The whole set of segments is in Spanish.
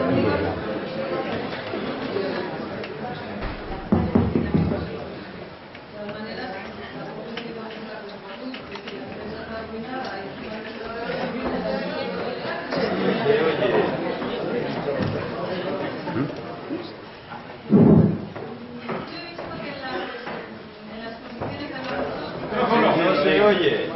No se oye.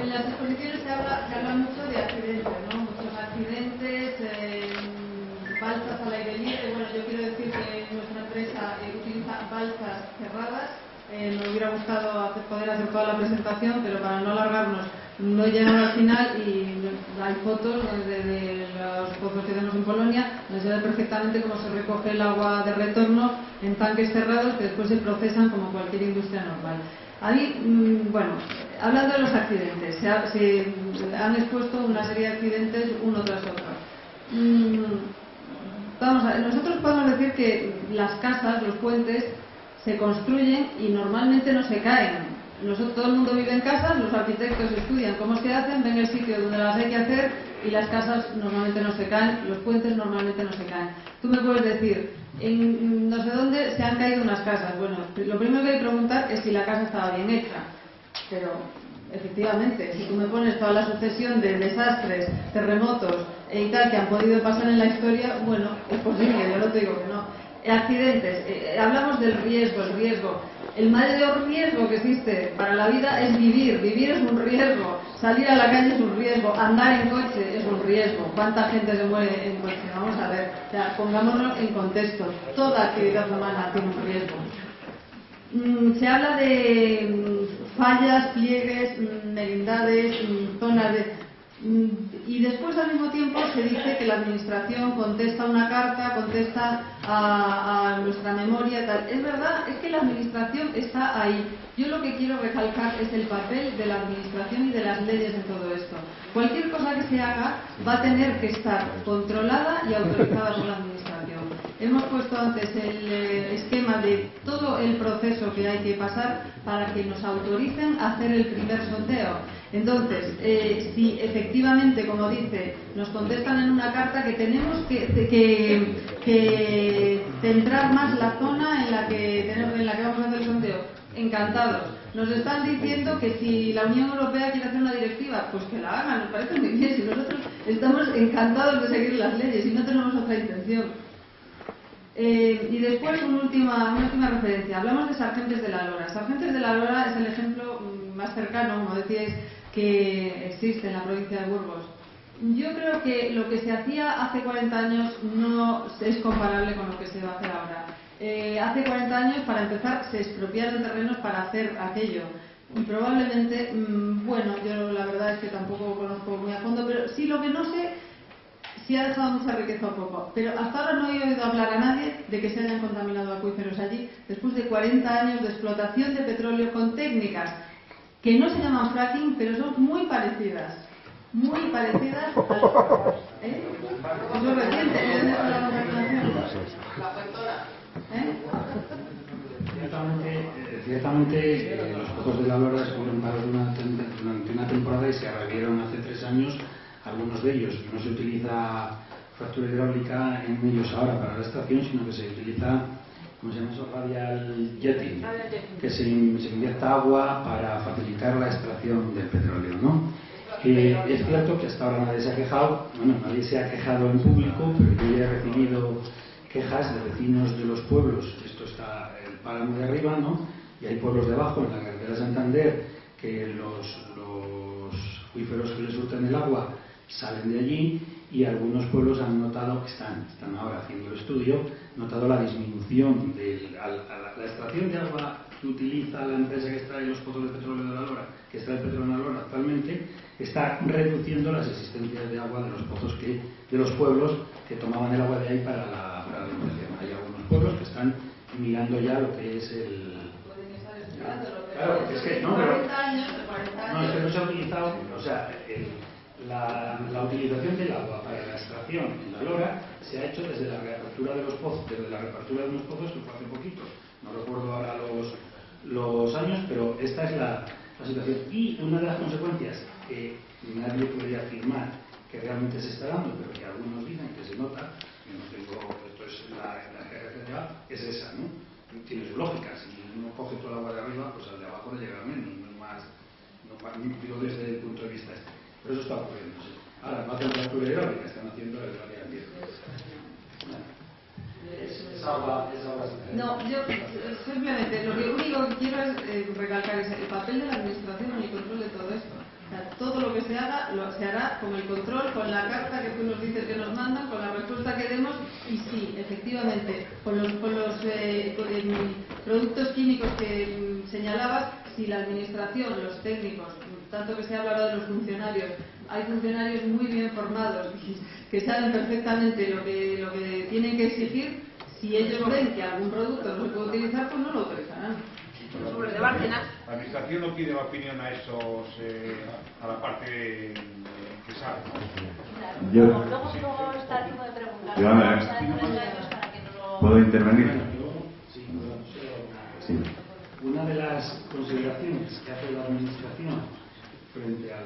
En las exposiciones se habla mucho de accidentes, ¿no? Muchos accidentes, balsas al aire libre. Bueno, yo quiero decir que nuestra empresa utiliza balsas cerradas. Me hubiera gustado poder hacer toda la presentación, pero para no alargarnos no he llegado al final y hay fotos de los pozos que tenemos en Polonia, donde se ve perfectamente cómo se recoge el agua de retorno en tanques cerrados que después se procesan como cualquier industria normal. Ahí, bueno, hablando de los accidentes, se han expuesto una serie de accidentes uno tras otro. Vamos a ver, nosotros podemos decir que las casas, los puentes, se construyen y normalmente no se caen. Todo el mundo vive en casas, los arquitectos estudian cómo se hacen, ven el sitio donde las hay que hacer y las casas normalmente no se caen, los puentes normalmente no se caen. Tú me puedes decir, en no sé dónde se han caído unas casas. Bueno, lo primero que hay que preguntar es si la casa estaba bien hecha. Pero, efectivamente, si tú me pones toda la sucesión de desastres, terremotos y tal que han podido pasar en la historia, bueno, es posible, yo no te digo que no. Accidentes, hablamos del riesgo, el riesgo. El mayor riesgo que existe para la vida es vivir. Vivir es un riesgo. Salir a la calle es un riesgo. Andar en coche es un riesgo. ¿Cuánta gente se muere en coche? Vamos a ver. O sea, pongámonos en contexto. Toda actividad humana tiene un riesgo. Se habla de fallas, pliegues, merindades, zonas de... Y después al mismo tiempo se dice que la administración contesta una carta, contesta a nuestra memoria y tal. Es verdad, es que la administración está ahí. Yo lo que quiero recalcar es el papel de la administración y de las leyes en todo esto. Cualquier cosa que se haga va a tener que estar controlada y autorizada por la administración. Hemos puesto antes el esquema de todo el proceso que hay que pasar para que nos autoricen a hacer el primer sondeo. Entonces, si efectivamente, como dice, nos contestan en una carta que tenemos que centrar más la zona en la que vamos a hacer el sondeo, encantados. Nos están diciendo que si la Unión Europea quiere hacer una directiva, pues que la hagan, nos parece muy bien. Si nosotros estamos encantados de seguir las leyes y no tenemos otra intención. Y después una última referencia. Hablamos de Sargentes de la Lora. Sargentes de la Lora es el ejemplo más cercano, como decíais, que existe en la provincia de Burgos. Yo creo que lo que se hacía hace 40 años no es comparable con lo que se va a hacer ahora. Hace 40 años, para empezar, se expropiaron terrenos para hacer aquello. Y probablemente, bueno, yo la verdad es que tampoco conozco muy a fondo, pero sí lo que no sé, sí ha dejado mucha riqueza un poco. Pero hasta ahora no he oído hablar a nadie de que se hayan contaminado acuíferos allí, después de 40 años de explotación de petróleo con técnicas que no se llaman fracking, pero son muy parecidas. Muy parecidas a las... Eso es reciente. ¿De dónde está la contaminación? La factora. Ciertamente, los pozos de la Lora estuvieron parados durante una temporada y se reabrieron hace 3 años. Algunos de ellos no se utiliza fractura hidráulica en ellos ahora para la extracción, sino que se utiliza, ¿cómo se llama eso? Radial jetting, que se inyecta agua para facilitar la extracción del petróleo, ¿no? Es cierto que hasta ahora nadie se ha quejado, bueno, nadie se ha quejado en público, pero yo ya he recibido quejas de vecinos de los pueblos. Esto está el páramo de arriba, ¿no? Y hay pueblos debajo, en la carretera de Santander, que los acuíferos que les surten el agua salen de allí, y algunos pueblos han notado, que están ahora haciendo el estudio, notado la disminución de la extracción de agua que utiliza la empresa que extrae los pozos de petróleo de la Lora, que extrae el petróleo en la Lora actualmente, está reduciendo las existencias de agua de los pozos de los pueblos que tomaban el agua de ahí para la alimentación. Hay algunos pueblos que están mirando ya lo que es el... Claro, porque es que no, pero... No, es que no se ha utilizado, o sea, la utilización del agua para la extracción en la Lora se ha hecho desde la reapertura de los pozos, que fue hace poquito, no recuerdo ahora los años, pero esta es la situación. Y una de las consecuencias que nadie podría afirmar que realmente se está dando, pero que algunos dicen que se nota, yo no tengo, esto es la general, es esa, ¿no? Tiene su lógica, si uno coge todo el agua de arriba, pues al de abajo le llega menos, no es más, digo desde el punto de vista este. Pero eso está ocurriendo, sí. Ahora, no hacen fractura hidráulica, están haciendo el área ambiente. No, yo simplemente lo único que quiero es recalcar es el papel de la administración en el control de todo esto. O sea, todo lo que se haga se hará con el control, con la carta que tú nos dices que nos mandan, con la respuesta que demos, y sí, efectivamente, con los productos químicos que señalabas, si la administración, los técnicos, tanto que se habla ahora de los funcionarios, hay funcionarios muy bien formados que saben perfectamente lo que tienen que exigir. Si ellos ven que algún producto no se puede utilizar, pues no lo utilizarán. Sobre de Bárcenas. La administración no pide opinión a esos, a la parte que sabe, ¿no? Luego está el tipo de preguntas. ¿Puedo intervenir? Sí. Una de las consideraciones que hace la administración frente a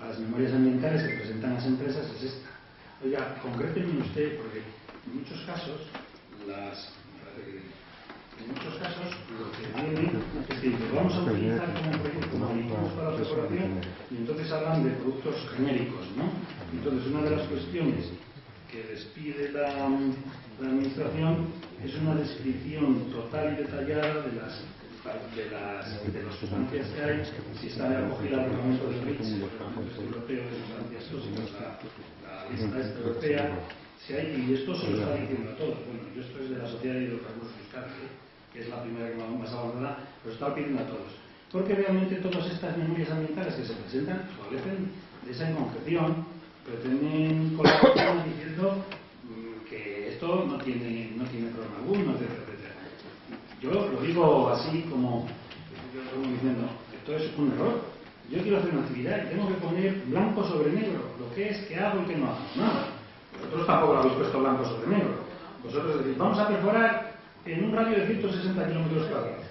las memorias ambientales que presentan las empresas es esta. Oiga, concrétenme usted, porque en muchos casos lo que viene es que vamos a utilizar como proyecto para la preparación, y entonces hablan de productos genéricos, ¿no? Entonces una de las cuestiones que les pide la administración es una descripción total y detallada de las sustancias que hay, si está acogida al reglamento del REACH, el reglamento europeo de sustancias tóxicas, la lista europea, si hay, y esto se lo está diciendo a todos. Bueno, yo esto es de la Sociedad de Hidrocarburos Fiscales, que es la primera que más avanzada, pero está pidiendo a todos. Porque realmente todas estas memorias ambientales que se presentan establecen de esa inconcreción, pretenden colaborar diciendo que esto no tiene problema alguno, etc. Yo lo digo así como diciendo, esto es un error. Yo quiero hacer una actividad y tengo que poner blanco sobre negro lo que es, que hago y que no hago. Nada. Vosotros tampoco lo habéis puesto blanco sobre negro. Vosotros decís, vamos a perforar en un radio de 160 kilómetros cuadrados.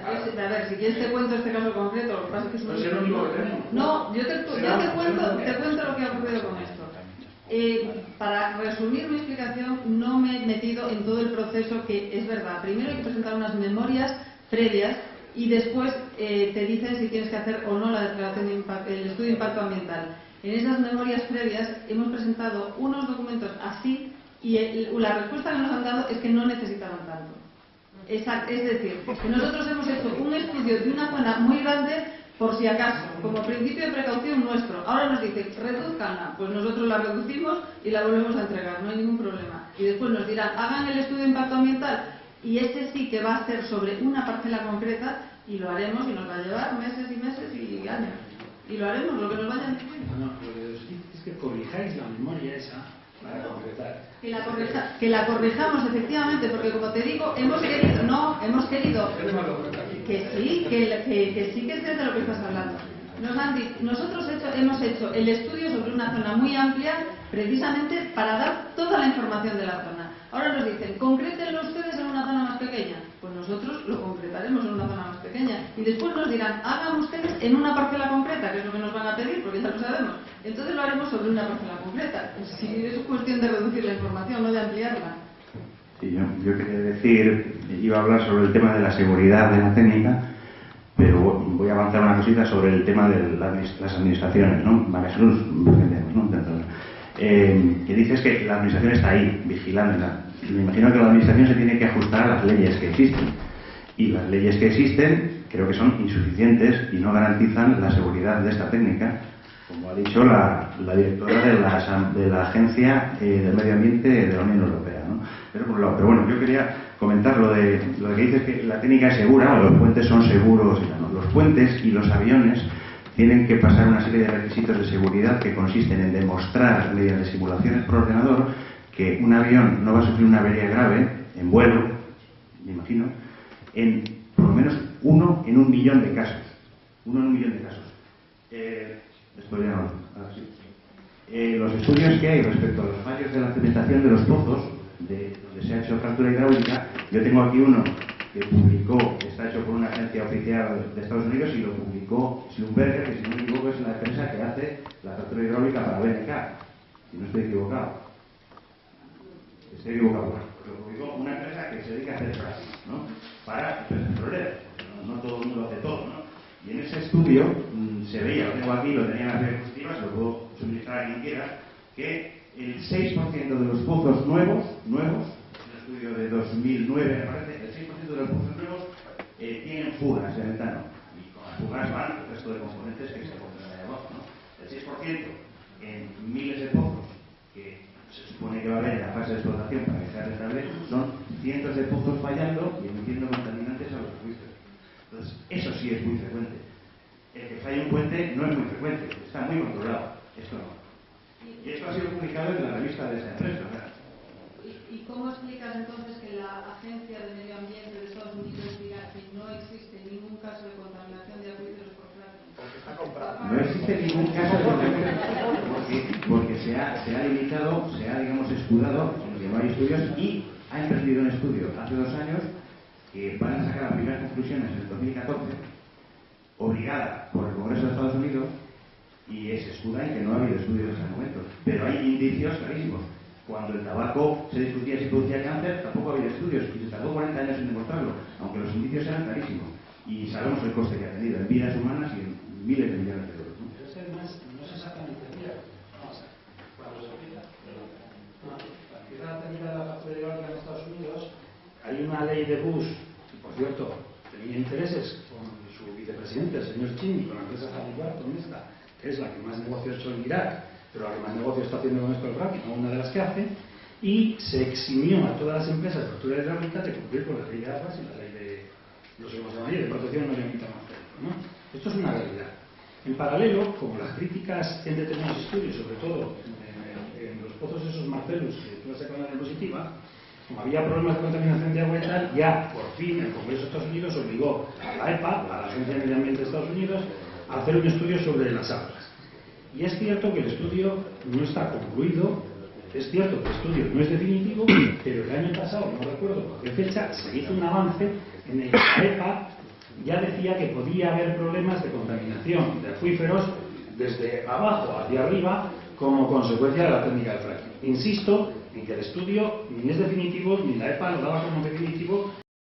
A ver, si quieres te cuento este caso concreto, lo que pasa es que es no es el único que tenemos. No, yo te cuento lo que ha ocurrido con esto. Para resumir mi explicación, no me he metido en todo el proceso, que es verdad. Primero hay que presentar unas memorias previas y después te dicen si tienes que hacer o no la declaración de impacto, el estudio de impacto ambiental. En esas memorias previas hemos presentado unos documentos así y la respuesta que nos han dado es que no necesitaban tanto. Es decir, que nosotros hemos hecho un estudio de una zona muy grande por si acaso, como principio de precaución nuestro. Ahora nos dicen, reduzcanla, pues nosotros la reducimos y la volvemos a entregar, no hay ningún problema. Y después nos dirán, hagan el estudio de impacto ambiental, y ese sí que va a ser sobre una parcela concreta, y lo haremos, y nos va a llevar meses y meses y años. Y lo haremos, lo que nos vayan diciendo. No, lo que os digo es que corrijáis la memoria esa para concretar. Que la corrijamos, efectivamente, porque como te digo, hemos querido que sí, que sí que es de lo que estás hablando. Nosotros hemos hecho el estudio sobre una zona muy amplia, precisamente para dar toda la información de la zona. Ahora nos dicen, concrétenlo ustedes en una zona más pequeña. Pues nosotros lo concretaremos en una zona más pequeña. Y después nos dirán, hagan ustedes en una parcela concreta, que es lo que nos van a pedir, porque ya lo sabemos. Entonces lo haremos sobre una parcela concreta. Si es cuestión de reducir la información, no de ampliarla. Sí, yo quería decir, iba a hablar sobre el tema de la seguridad de la técnica, pero voy a avanzar una cosita sobre el tema de las administraciones, ¿no? María Jesús, ¿no? Que dices que la administración está ahí, vigilándola. Me imagino que la administración se tiene que ajustar a las leyes que existen. Y las leyes que existen creo que son insuficientes y no garantizan la seguridad de esta técnica, como ha dicho la directora de la Agencia del Medio Ambiente de la Unión Europea, ¿no? Pero bueno, yo quería comentar lo de que dices que la técnica es segura, los puentes son seguros, ¿no? Los puentes y los aviones tienen que pasar una serie de requisitos de seguridad que consisten en demostrar mediante simulaciones por ordenador que un avión no va a sufrir una avería grave en vuelo, me imagino, en por lo menos 1 en 1 millón de casos. Uno en 1.000.000 de casos. Después ya no. Ahora sí. Los estudios que hay respecto a los fallos de la cementación de los pozos, donde se ha hecho fractura hidráulica, yo tengo aquí uno que publicó, está hecho por una agencia oficial de Estados Unidos y lo publicó Schlumberger, que si no me equivoco es la empresa que hace la fractura hidráulica para BNK, si no estoy equivocado. Estoy equivocado. Lo publicó una empresa que se dedica a hacer fracking, ¿no? Para empresas petroleras. No todo el mundo hace todo, ¿no? Y en ese estudio se veía, lo tengo aquí, lo tenía en las diapositivas, lo puedo suministrar a quien quiera, que el 6% de los pozos nuevos, un estudio de 2009 me parece, el 6% de los pozos nuevos tienen fugas de metano. Y con las fugas van el resto de componentes que se encuentran ahí abajo, ¿no? El 6% en miles de pozos que se supone que va a haber en la fase de explotación para que sea rentable, son cientos de pozos fallando y emitiendo contaminantes a los acuíferos. Entonces, eso sí es muy frecuente. El que falle un puente no es muy frecuente, está muy controlado. Esto no. Y esto ha sido publicado en la revista de esta empresa, ¿verdad? ¿Y cómo explicas entonces que la Agencia de Medio Ambiente de Estados Unidos diga que no existe ningún caso de contaminación de acuíferos por fracking? No existe ningún caso de contaminación porque se ha limitado, se ha, digamos, escudado en que no hay estudios y ha emprendido un estudio hace 2 años que van a sacar las primeras conclusiones en el 2014, obligada por el Congreso de Estados Unidos, y se escuda en que no ha habido estudios en ese momento. Pero hay indicios clarísimos. Cuando el tabaco se discutía si producía cáncer, tampoco había estudios, y se tardó 40 años en demostrarlo, aunque los indicios eran clarísimos. Y sabemos el coste que ha tenido en vidas humanas y en miles de millones de euros, ¿no? Pero ese no es exactamente cierto. Vamos a ver. Cuando se empieza la técnica de la fractura hidráulica en Estados Unidos, hay una ley de Bush, que por cierto tenía intereses con su vicepresidente, el señor Cheney, con la empresa Halliburton, que es la que más negocio ha hecho en Irak, pero la que más negocio está haciendo con esto del fracking, o una de las que hace, y se eximió a todas las empresas de fractura hidráulica de cumplir con la ley de aguas y la ley de de protección medioambiental, ¿no? Esto es una realidad. En paralelo, como las críticas en determinados estudios, sobre todo en los pozos esos Marcellus que tú has sacado en la diapositiva, como había problemas de contaminación de agua y tal, ya por fin el Congreso de Estados Unidos obligó a la EPA, a la Agencia de Medio Ambiente de Estados Unidos, a hacer un estudio sobre las aguas. Y es cierto que el estudio no está concluido, es cierto que el estudio no es definitivo, pero el año pasado, no recuerdo por qué fecha, se hizo un avance en el que la EPA ya decía que podía haber problemas de contaminación de acuíferos desde abajo hacia arriba como consecuencia de la técnica del fracking. Insisto en que el estudio ni es definitivo, ni la EPA lo daba como definitivo,